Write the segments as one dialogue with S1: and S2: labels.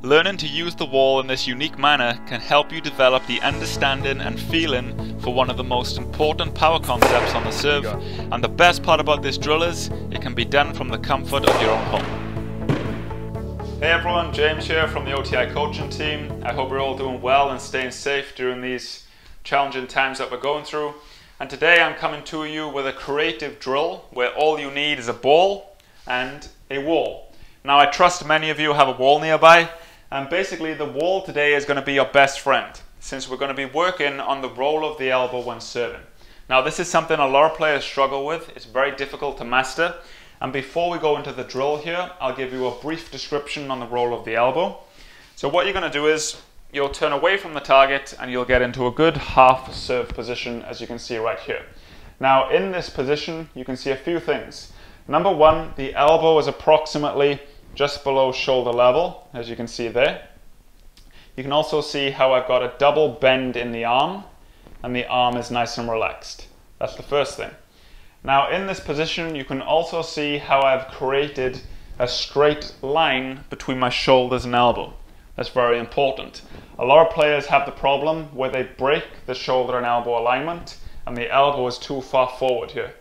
S1: Learning to use the wall in this unique manner can help you develop the understanding and feeling for one of the most important power concepts on the serve, and the best part about this drill is it can be done from the comfort of your own home. Hey everyone, James here from the OTI coaching team. I hope you're all doing well and staying safe during these challenging times that we're going through. And today I'm coming to you with a creative drill where all you need is a ball and a wall. Now I trust many of you have a wall nearby, and basically the wall today is going to be your best friend, since we're going to be working on the roll of the elbow when serving. Now this is something a lot of players struggle with. It's very difficult to master. And before we go into the drill here, I'll give you a brief description on the roll of the elbow. So what you're going to do is you'll turn away from the target and you'll get into a good half serve position, as you can see right here. Now in this position you can see a few things. Number one, the elbow is approximately just below shoulder level, as you can see there. You can also see how I've got a double bend in the arm, and the arm is nice and relaxed. That's the first thing. Now in this position you can also see how I've created a straight line between my shoulders and elbow. That's very important. A lot of players have the problem where they break the shoulder and elbow alignment and the elbow is too far forward here.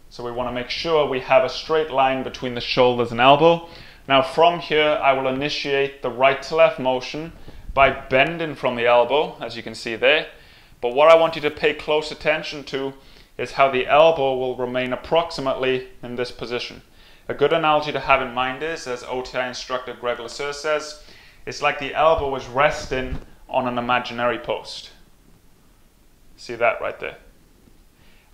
S1: So we want to make sure we have a straight line between the shoulders and elbow. Now from here I will initiate the right to left motion by bending from the elbow, as you can see there. But what I want you to pay close attention to is how the elbow will remain approximately in this position. A good analogy to have in mind is, as OTI instructor Greg Lasser says, it's like the elbow is resting on an imaginary post. See that right there?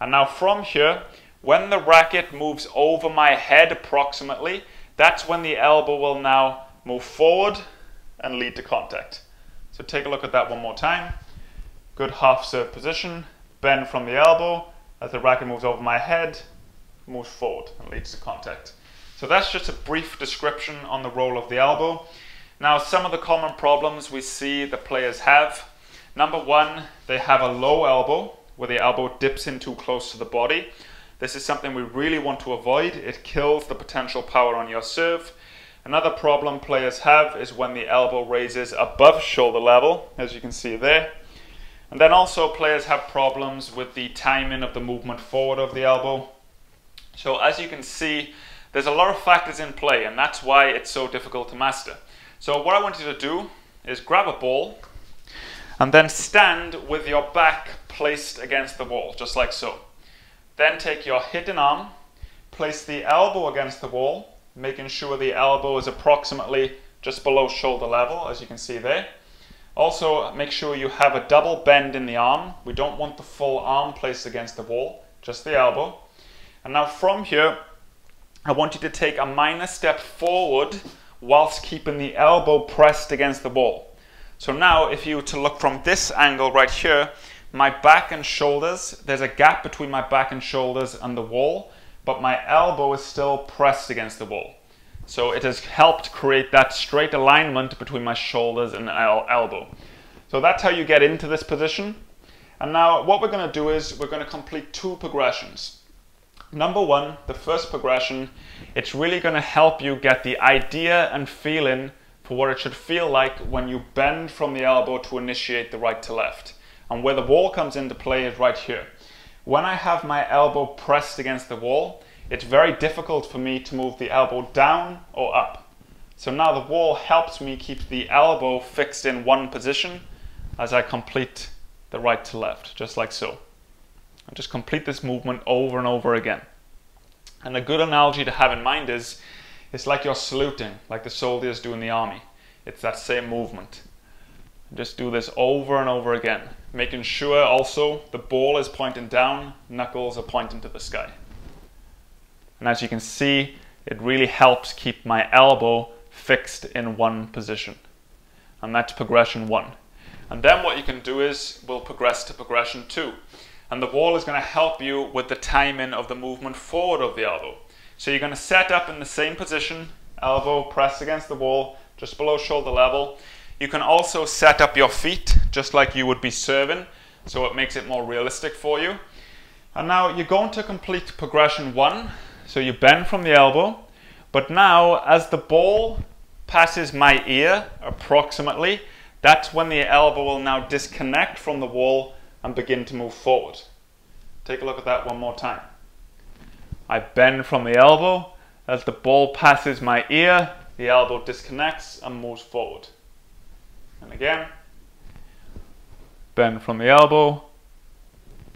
S1: And now from here, when the racket moves over my head approximately, that's when the elbow will now move forward and lead to contact. So take a look at that one more time. Good half serve position, bend from the elbow, as the racket moves over my head, moves forward and leads to contact. So that's just a brief description on the roll of the elbow. Now some of the common problems we see the players have. Number one, they have a low elbow, where the elbow dips in too close to the body. This is something we really want to avoid. It kills the potential power on your serve. Another problem players have is when the elbow raises above shoulder level, as you can see there. And then also players have problems with the timing of the movement forward of the elbow. So as you can see, there's a lot of factors in play, and that's why it's so difficult to master. So what I want you to do is grab a ball and then stand with your back placed against the wall, just like so. Then take your hitting arm, place the elbow against the wall, making sure the elbow is approximately just below shoulder level, as you can see there. Also, make sure you have a double bend in the arm. We don't want the full arm placed against the wall, just the elbow. And now from here, I want you to take a minor step forward whilst keeping the elbow pressed against the wall. So now, if you were to look from this angle right here, my back and shoulders, there's a gap between my back and shoulders and the wall, but my elbow is still pressed against the wall. So it has helped create that straight alignment between my shoulders and elbow. So that's how you get into this position. And now what we're going to do is we're going to complete two progressions. Number one, the first progression, it's really going to help you get the idea and feeling for what it should feel like when you bend from the elbow to initiate the right to left. And where the wall comes into play is right here. When I have my elbow pressed against the wall, it's very difficult for me to move the elbow down or up. So now the wall helps me keep the elbow fixed in one position as I complete the right to left, just like so. And just complete this movement over and over again. And a good analogy to have in mind is, it's like you're saluting, like the soldiers do in the army. It's that same movement. Just do this over and over again, making sure also the ball is pointing down, knuckles are pointing to the sky. And as you can see, it really helps keep my elbow fixed in one position. And that's progression one. And then what you can do is we'll progress to progression two. And the wall is going to help you with the timing of the movement forward of the elbow. So you're going to set up in the same position, elbow pressed against the wall, just below shoulder level. You can also set up your feet just like you would be serving, so it makes it more realistic for you. And now you're going to complete progression one. So you bend from the elbow, but now as the ball passes my ear, approximately, that's when the elbow will now disconnect from the wall and begin to move forward. Take a look at that one more time. I bend from the elbow. As the ball passes my ear, the elbow disconnects and moves forward. And again, bend from the elbow,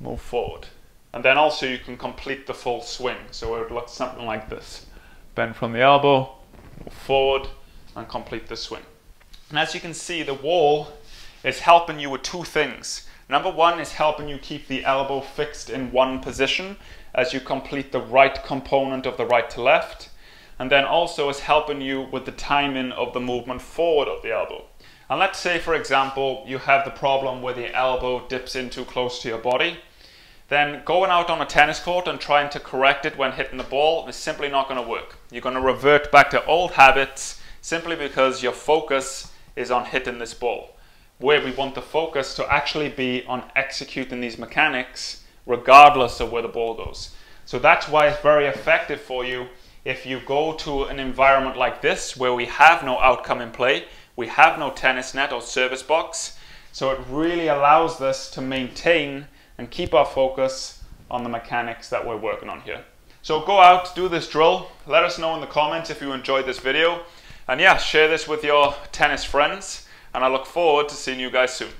S1: move forward. And then also you can complete the full swing. So it would look something like this. Bend from the elbow, move forward, and complete the swing. And as you can see, the wall is helping you with two things. Number one is helping you keep the elbow fixed in one position as you complete the right component of the right to left. And then also is helping you with the timing of the movement forward of the elbow. And let's say, for example, you have the problem where the elbow dips in too close to your body. Then going out on a tennis court and trying to correct it when hitting the ball is simply not going to work. You're going to revert back to old habits simply because your focus is on hitting this ball. Where we want the focus to actually be on executing these mechanics regardless of where the ball goes. So that's why it's very effective for you if you go to an environment like this where we have no outcome in play, we have no tennis net or service box. So it really allows us to maintain and keep our focus on the mechanics that we're working on here. So go out, do this drill, let us know in the comments if you enjoyed this video, and yeah, share this with your tennis friends, and I look forward to seeing you guys soon.